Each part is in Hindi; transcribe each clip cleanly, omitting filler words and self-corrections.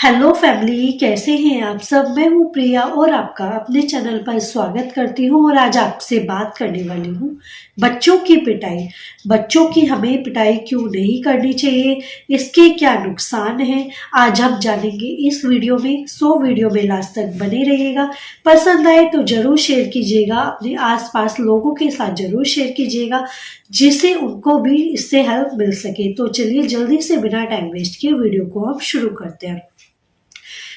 हेलो फैमिली, कैसे हैं आप सब। मैं हूँ प्रिया और आपका अपने चैनल पर स्वागत करती हूँ। और आज आपसे बात करने वाली हूँ बच्चों की पिटाई। बच्चों की हमें पिटाई क्यों नहीं करनी चाहिए, इसके क्या नुकसान हैं, आज हम जानेंगे इस वीडियो में। सो वीडियो में लास्ट तक बने रहिएगा। पसंद आए तो जरूर शेयर कीजिएगा, अपने आसपास लोगों के साथ जरूर शेयर कीजिएगा जिससे उनको भी इससे हेल्प मिल सके। तो चलिए जल्दी से बिना टाइम वेस्ट किए वीडियो को हम शुरू करते हैं।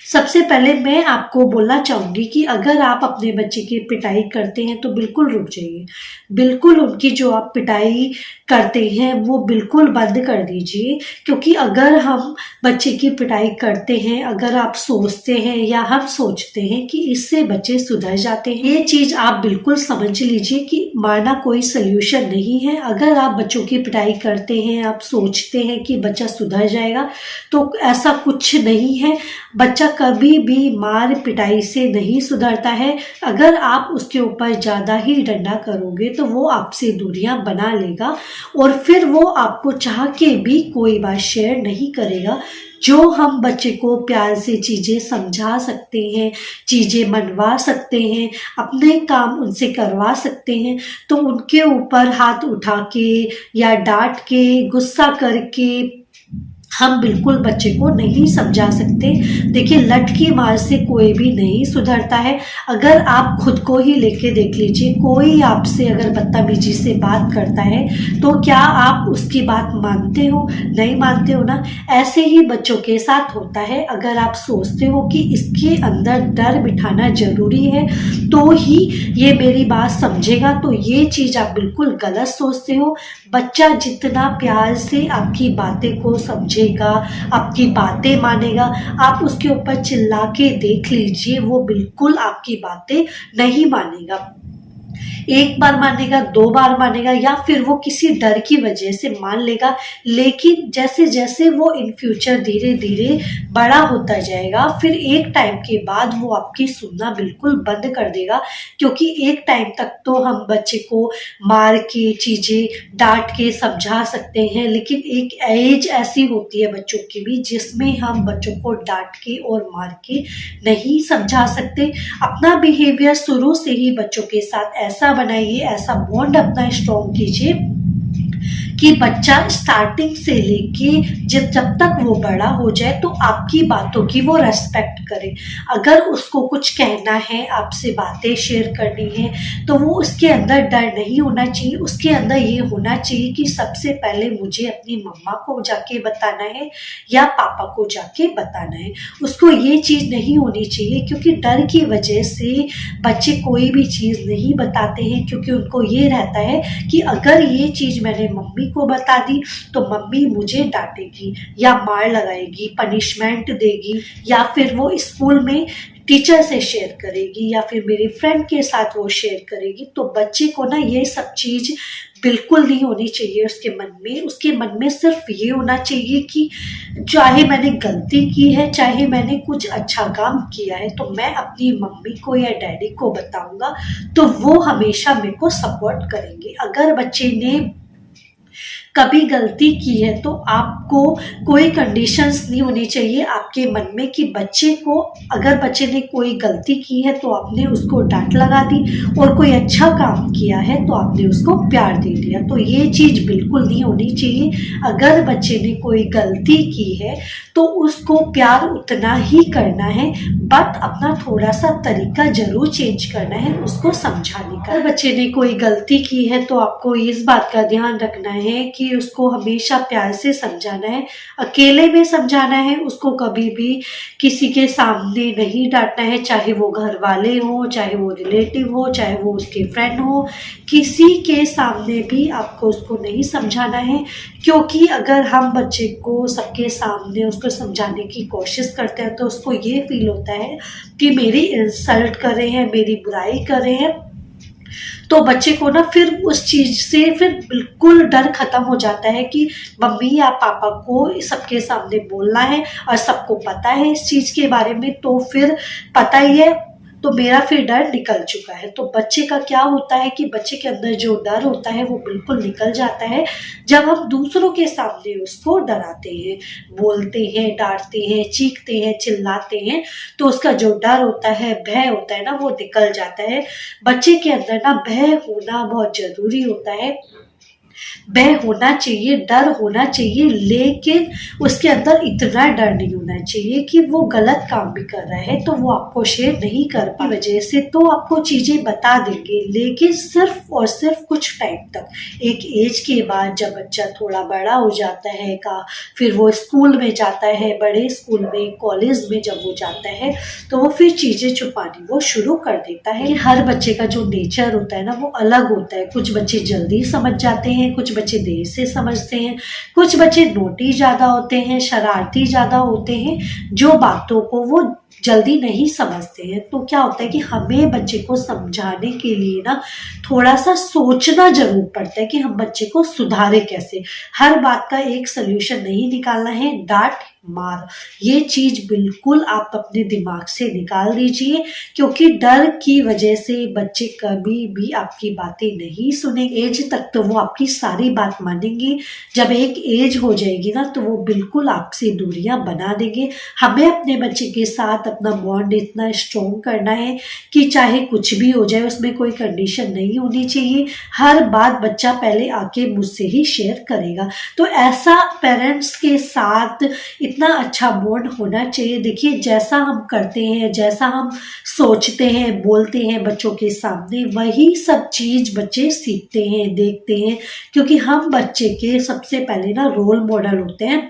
सबसे पहले मैं आपको बोलना चाहूँगी कि अगर आप अपने बच्चे की पिटाई करते हैं तो बिल्कुल रुक जाइए। बिल्कुल उनकी जो आप पिटाई करते हैं वो बिल्कुल बंद कर दीजिए। क्योंकि अगर हम बच्चे की पिटाई करते हैं, अगर आप सोचते हैं या हम सोचते हैं कि इससे बच्चे सुधर जाते हैं, ये चीज़ आप बिल्कुल समझ लीजिए कि मारना कोई सल्यूशन नहीं है। अगर आप बच्चों की पिटाई करते हैं, आप सोचते हैं कि बच्चा सुधर जाएगा, तो ऐसा कुछ नहीं है। बच्चा कभी भी मार पिटाई से नहीं सुधरता है। अगर आप उसके ऊपर ज़्यादा ही डंडा करोगे तो वो आपसे दूरियां बना लेगा और फिर वो आपको चाह के भी कोई बात शेयर नहीं करेगा। जो हम बच्चे को प्यार से चीज़ें समझा सकते हैं, चीज़ें मनवा सकते हैं, अपने काम उनसे करवा सकते हैं, तो उनके ऊपर हाथ उठा के या डांट के, गुस्सा करके हम बिल्कुल बच्चे को नहीं समझा सकते। देखिए, लठ की मार से कोई भी नहीं सुधरता है। अगर आप खुद को ही लेके देख लीजिए, कोई आपसे अगर बदतमीजी से बात करता है तो क्या आप उसकी बात मानते हो? नहीं मानते हो ना। ऐसे ही बच्चों के साथ होता है। अगर आप सोचते हो कि इसके अंदर डर बिठाना जरूरी है तो ही ये मेरी बात समझेगा, तो ये चीज़ आप बिल्कुल गलत सोचते हो। बच्चा जितना प्यार से आपकी बातें को समझेगा, आपकी बातें मानेगा, आप उसके ऊपर चिल्ला के देख लीजिए, वो बिल्कुल आपकी बातें नहीं मानेगा। एक बार मानेगा, दो बार मानेगा, या फिर वो किसी डर की वजह से मान लेगा। लेकिन जैसे जैसे वो इन फ्यूचर धीरे धीरे बड़ा होता जाएगा, फिर एक टाइम के बाद वो आपकी सुनना बिल्कुल बंद कर देगा। क्योंकि एक टाइम तक तो हम बच्चे को मार के, चीज़ें डांट के समझा सकते हैं, लेकिन एक एज ऐसी होती है बच्चों की भी जिसमें हम बच्चों को डांट के और मार के नहीं समझा सकते। अपना बिहेवियर शुरू से ही बच्चों के साथ ऐसा बनाइए, ऐसा बॉन्ड अपना स्ट्रॉन्ग कीजिए कि बच्चा स्टार्टिंग से लेके जब तक वो बड़ा हो जाए तो आपकी बातों की वो रेस्पेक्ट करे। अगर उसको कुछ कहना है, आपसे बातें शेयर करनी है, तो वो उसके अंदर डर नहीं होना चाहिए। उसके अंदर ये होना चाहिए कि सबसे पहले मुझे अपनी मम्मा को जाके बताना है या पापा को जाके बताना है। उसको ये चीज़ नहीं होनी चाहिए, क्योंकि डर की वजह से बच्चे कोई भी चीज़ नहीं बताते हैं। क्योंकि उनको ये रहता है कि अगर ये चीज़ मैंने मम्मी को बता दी तो मम्मी मुझे डांटेगी या मार लगाएगी, पनिशमेंट देगी, या फिर वो स्कूल में टीचर से शेयर करेगी, या फिर मेरे फ्रेंड के साथ वो शेयर करेगी। तो बच्चे को ना ये सब चीज़ बिल्कुल नहीं होनी चाहिए उसके मन में। उसके मन में सिर्फ ये होना चाहिए कि चाहे मैंने गलती की है, चाहे मैंने कुछ अच्छा काम किया है, तो मैं अपनी मम्मी को या डैडी को बताऊंगा, तो वो हमेशा मेरे को सपोर्ट करेंगे। अगर बच्चे ने कभी गलती की है तो आपको कोई कंडीशंस नहीं होनी चाहिए आपके मन में कि बच्चे को, अगर बच्चे ने कोई गलती की है तो आपने उसको डांट लगा दी, और कोई अच्छा काम किया है तो आपने उसको प्यार दे दिया। तो ये चीज़ बिल्कुल नहीं होनी चाहिए। अगर बच्चे ने कोई गलती की है तो उसको प्यार उतना ही करना है, बट अपना थोड़ा सा तरीका जरूर चेंज करना है उसको समझाने का। अगर बच्चे ने कोई गलती की है तो आपको इस बात का ध्यान रखना है कि उसको हमेशा प्यार से समझाना है, अकेले में समझाना है। उसको कभी भी किसी के सामने नहीं डांटना है, चाहे वो घर वाले हो, चाहे वो रिलेटिव हो, चाहे वो उसके फ्रेंड हो, किसी के सामने भी आपको उसको नहीं समझाना है। क्योंकि अगर हम बच्चे को सबके सामने उसको समझाने की कोशिश करते हैं तो उसको ये फील होता है कि मेरी इंसल्ट कर रहे हैं, मेरी बुराई कर रहे हैं। तो बच्चे को ना फिर उस चीज़ से फिर बिल्कुल डर खत्म हो जाता है कि मम्मी या पापा को सबके सामने बोलना है और सबको पता है इस चीज़ के बारे में। तो फिर पता ही है, तो मेरा फिर डर निकल चुका है। तो बच्चे का क्या होता है कि बच्चे के अंदर जो डर होता है वो बिल्कुल निकल जाता है जब हम दूसरों के सामने उसको डराते हैं, बोलते हैं, डांटते हैं, चीखते हैं, चिल्लाते हैं, तो उसका जो डर होता है, भय होता है ना, वो निकल जाता है। बच्चे के अंदर ना भय होना बहुत जरूरी होता है। भय होना चाहिए, डर होना चाहिए, लेकिन उसके अंदर इतना डर नहीं होना चाहिए कि वो गलत काम भी कर रहा है तो वो आपको शेयर नहीं कर पा वजह से तो आपको चीजें बता देंगे, लेकिन सिर्फ और सिर्फ कुछ टाइम तक। एक एज के बाद जब बच्चा थोड़ा बड़ा हो जाता है का फिर वो स्कूल में जाता है, बड़े स्कूल में, कॉलेज में जब वो जाता है तो वो फिर चीजें छुपानी वो शुरू कर देता है। हर बच्चे का जो नेचर होता है ना वो अलग होता है। कुछ बच्चे जल्दी समझ जाते हैं, कुछ बच्चे देर से समझते हैं, कुछ बच्चे नोटी ज्यादा होते हैं, शरारती ज्यादा होते हैं, जो बातों को वो जल्दी नहीं समझते हैं। तो क्या होता है कि हमें बच्चे को समझाने के लिए ना थोड़ा सा सोचना जरूर पड़ता है कि हम बच्चे को सुधारे कैसे। हर बात का एक सोल्यूशन नहीं निकालना है, डांट मार, ये चीज बिल्कुल आप अपने दिमाग से निकाल दीजिए, क्योंकि डर की वजह से बच्चे कभी भी आपकी बातें नहीं सुनेंगे। एज तक तो वो आपकी सारी बात मानेंगे, जब एक एज हो जाएगी ना तो वो बिल्कुल आपसे दूरियां बना देंगे। हमें अपने बच्चे के साथ अपना बॉन्ड इतना स्ट्रॉन्ग करना है कि चाहे कुछ भी हो जाए उसमें कोई कंडीशन नहीं होनी चाहिए। हर बात बच्चा पहले आके मुझसे ही शेयर करेगा। तो ऐसा पेरेंट्स के साथ इतना अच्छा बॉन्ड होना चाहिए। देखिए, जैसा हम करते हैं, जैसा हम सोचते हैं, बोलते हैं बच्चों के सामने, वही सब चीज बच्चे सीखते हैं, देखते हैं, क्योंकि हम बच्चे के सबसे पहले ना रोल मॉडल होते हैं।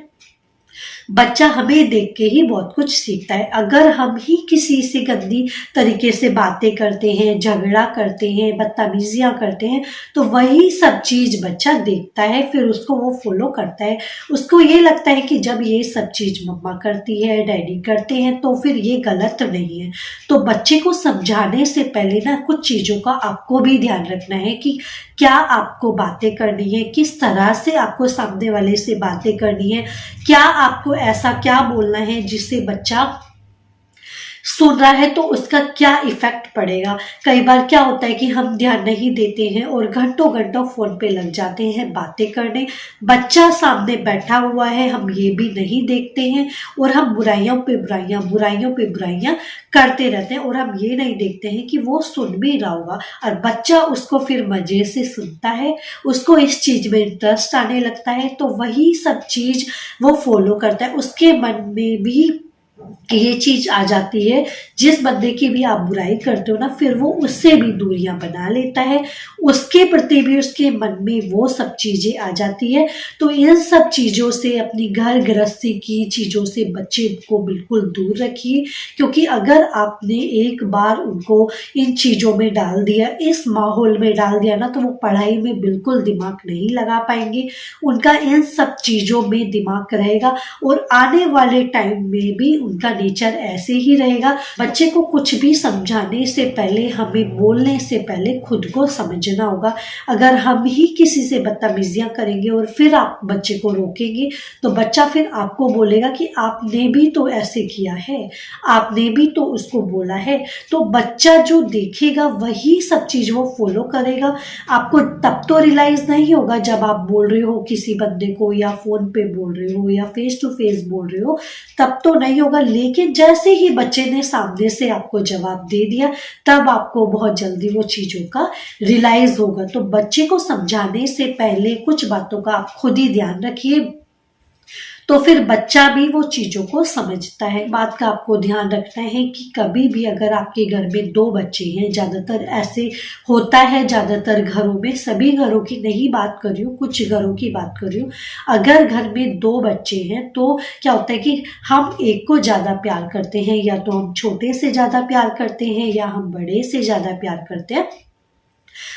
बच्चा हमें देख के ही बहुत कुछ सीखता है। अगर हम ही किसी से गंदी तरीके से बातें करते हैं, झगड़ा करते हैं, बदतमीजियां करते हैं, तो वही सब चीज बच्चा देखता है, फिर उसको वो फॉलो करता है। उसको ये लगता है कि जब ये सब चीज मम्मा करती है, डैडी करते हैं, तो फिर ये गलत नहीं है। तो बच्चे को समझाने से पहले ना कुछ चीजों का आपको भी ध्यान रखना है कि क्या आपको बातें करनी है, किस तरह से आपको सामने वाले से बातें करनी है, क्या आपको ऐसा क्या बोलना है जिससे बच्चा सुन रहा है तो उसका क्या इफेक्ट पड़ेगा। कई बार क्या होता है कि हम ध्यान नहीं देते हैं और घंटों घंटों फोन पे लग जाते हैं बातें करने। बच्चा सामने बैठा हुआ है, हम ये भी नहीं देखते हैं और हम बुराइयों पे बुराइयां, बुराइयों पे बुराइयां करते रहते हैं और हम ये नहीं देखते हैं कि वो सुन भी रहा होगा। और बच्चा उसको फिर मजे से सुनता है, उसको इस चीज में इंटरेस्ट आने लगता है, तो वही सब चीज वो फॉलो करता है। उसके मन में भी ये चीज आ जाती है, जिस बंदे की भी आप बुराई करते हो ना, फिर वो उससे भी दूरियां बना लेता है, उसके प्रति भी उसके मन में वो सब चीजें आ जाती है। तो इन सब चीजों से, अपनी घर गृहस्थी की चीजों से बच्चे को बिल्कुल दूर रखिए, क्योंकि अगर आपने एक बार उनको इन चीजों में डाल दिया, इस माहौल में डाल दिया ना, तो वो पढ़ाई में बिल्कुल दिमाग नहीं लगा पाएंगे। उनका इन सब चीजों में दिमाग रहेगा और आने वाले टाइम में भी उनका नेचर ऐसे ही रहेगा। बच्चे को कुछ भी समझाने से पहले, हमें बोलने से पहले खुद को समझना होगा। अगर हम ही किसी से बदतमीजियां करेंगे और फिर आप बच्चे को रोकेंगे, तो बच्चा फिर आपको बोलेगा कि आपने भी तो ऐसे किया है, आपने भी तो उसको बोला है। तो बच्चा जो देखेगा वही सब चीज वो फॉलो करेगा। आपको तब तो रियलाइज नहीं होगा जब आप बोल रहे हो किसी बंदे को, या फोन पे बोल रहे हो, या फेस टू फेस बोल रहे हो, तब तो नहीं होगा। लेकिन जैसे ही बच्चे ने सामने से आपको जवाब दे दिया, तब आपको बहुत जल्दी वो चीजों का रियलाइज होगा। तो बच्चे को समझाने से पहले कुछ बातों का आप खुद ही ध्यान रखिए, तो फिर बच्चा भी वो चीजों को समझता है। बात का आपको ध्यान रखना है कि कभी भी अगर आपके घर में 2 बच्चे हैं, ज्यादातर ऐसे होता है, ज्यादातर घरों में, सभी घरों की नहीं बात कर रही हूँ, कुछ घरों की बात कर रही हूँ। अगर घर में 2 बच्चे हैं तो क्या होता है कि हम एक को ज्यादा प्यार करते हैं, या तो हम छोटे से ज्यादा प्यार करते हैं, या हम बड़े से ज्यादा प्यार करते हैं।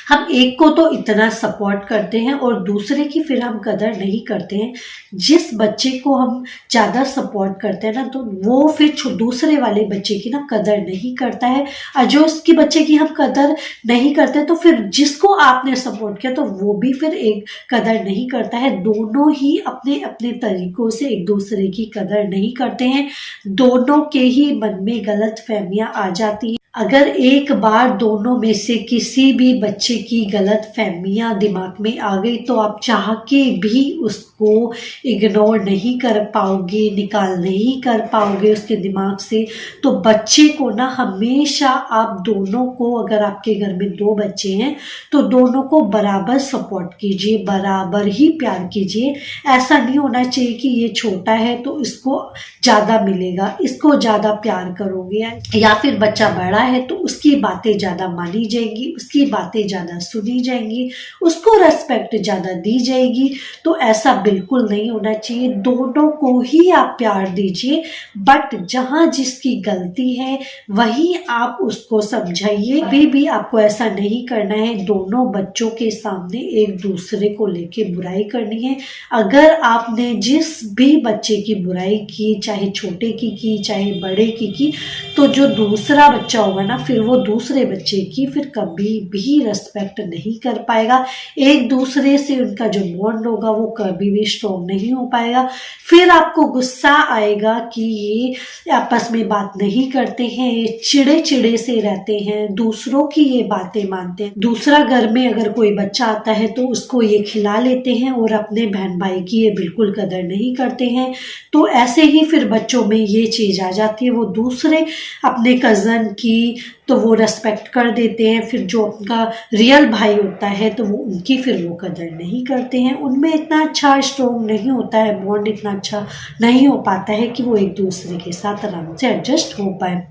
हम एक को तो इतना सपोर्ट करते हैं और दूसरे की फिर हम कदर नहीं करते हैं। जिस बच्चे को हम ज्यादा सपोर्ट करते हैं ना, तो वो फिर दूसरे वाले बच्चे की ना कदर नहीं करता है, और जो उसके बच्चे की हम कदर नहीं करते, तो फिर जिसको आपने सपोर्ट किया तो वो भी फिर एक कदर नहीं करता है। दोनों ही अपने अपने तरीकों से एक दूसरे की कदर नहीं करते हैं, दोनों के ही मन में गलत फहमियां आ जाती हैं। अगर एक बार दोनों में से किसी भी बच्चे की गलत फहमियाँ दिमाग में आ गई तो आप चाह के भी उसको इग्नोर नहीं कर पाओगे, निकाल नहीं कर पाओगे उसके दिमाग से। तो बच्चे को ना हमेशा आप दोनों को, अगर आपके घर में 2 बच्चे हैं तो दोनों को बराबर सपोर्ट कीजिए, बराबर ही प्यार कीजिए। ऐसा नहीं होना चाहिए कि ये छोटा है तो इसको ज़्यादा मिलेगा, इसको ज़्यादा प्यार करोगे, या फिर बच्चा बड़ा है तो उसकी बातें ज़्यादा मानी जाएंगी, उसकी बातें ज़्यादा सुनी जाएंगी, उसको रेस्पेक्ट ज़्यादा दी जाएगी। तो ऐसा बिल्कुल नहीं होना चाहिए। दोनों को ही आप प्यार दीजिए, बट जहाँ जिसकी गलती है वही आप उसको समझाइए। अभी भी आपको ऐसा नहीं करना है दोनों बच्चों के सामने एक दूसरे को लेके बुराई करनी है। अगर आपने जिस भी बच्चे की बुराई की, चाहे छोटे की चाहे बड़े की, तो जो दूसरा बच्चा होगा ना, फिर वो दूसरे बच्चे की फिर कभी भी रेस्पेक्ट नहीं कर पाएगा। एक दूसरे से उनका जो बॉन्ड होगा वो कभी भी स्ट्रॉन्ग नहीं हो पाएगा। फिर आपको गुस्सा आएगा कि ये आपस में बात नहीं करते हैं, ये चिड़े चिड़े से रहते हैं, दूसरों की ये बातें मानते हैं। दूसरा घर में अगर कोई बच्चा आता है तो उसको ये खिला लेते हैं और अपने बहन भाई की ये बिल्कुल कदर नहीं करते हैं। तो ऐसे ही फिर बच्चों में ये चीज़ आ जाती है, वो दूसरे अपने कज़न की तो वो रेस्पेक्ट कर देते हैं, फिर जो उनका रियल भाई होता है तो वो उनकी फिर वो कदर नहीं करते हैं। उनमें इतना अच्छा स्ट्रॉन्ग नहीं होता है, बॉन्ड इतना अच्छा नहीं हो पाता है कि वो एक दूसरे के साथ आराम से एडजस्ट हो पाए।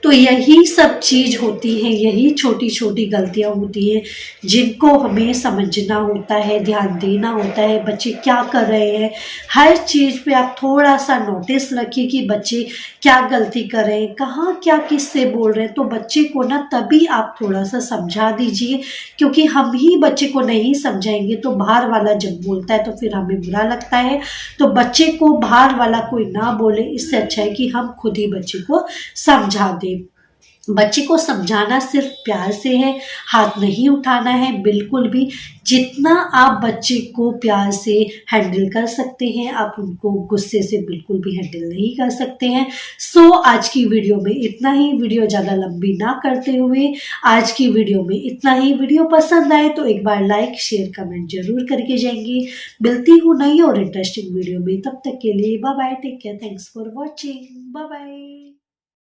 तो यही सब चीज़ होती है, यही छोटी छोटी गलतियाँ होती हैं जिनको हमें समझना होता है, ध्यान देना होता है। बच्चे क्या कर रहे हैं, हर चीज़ पे आप थोड़ा सा नोटिस रखिए कि बच्चे क्या गलती कर रहे हैं, कहाँ क्या किससे बोल रहे हैं। तो बच्चे को ना तभी आप थोड़ा सा समझा दीजिए, क्योंकि हम ही बच्चे को नहीं समझाएंगे तो बाहर वाला जब बोलता है तो फिर हमें बुरा लगता है। तो बच्चे को बाहर वाला कोई ना बोले, इससे अच्छा है कि हम खुद ही बच्चे को समझा दें। बच्चे को समझाना सिर्फ प्यार से है, हाथ नहीं उठाना है बिल्कुल भी। जितना आप बच्चे को प्यार से हैंडल कर सकते हैं, आप उनको गुस्से से बिल्कुल भी हैंडल नहीं कर सकते हैं। सो आज की वीडियो में इतना ही। वीडियो ज़्यादा लंबी ना करते हुए आज की वीडियो में इतना ही। वीडियो पसंद आए तो एक बार लाइक शेयर कमेंट जरूर करके जाएंगे। मिलती हूँ नई और इंटरेस्टिंग वीडियो में, तब तक के लिए bye bye, take care, thanks for watching, bye bye.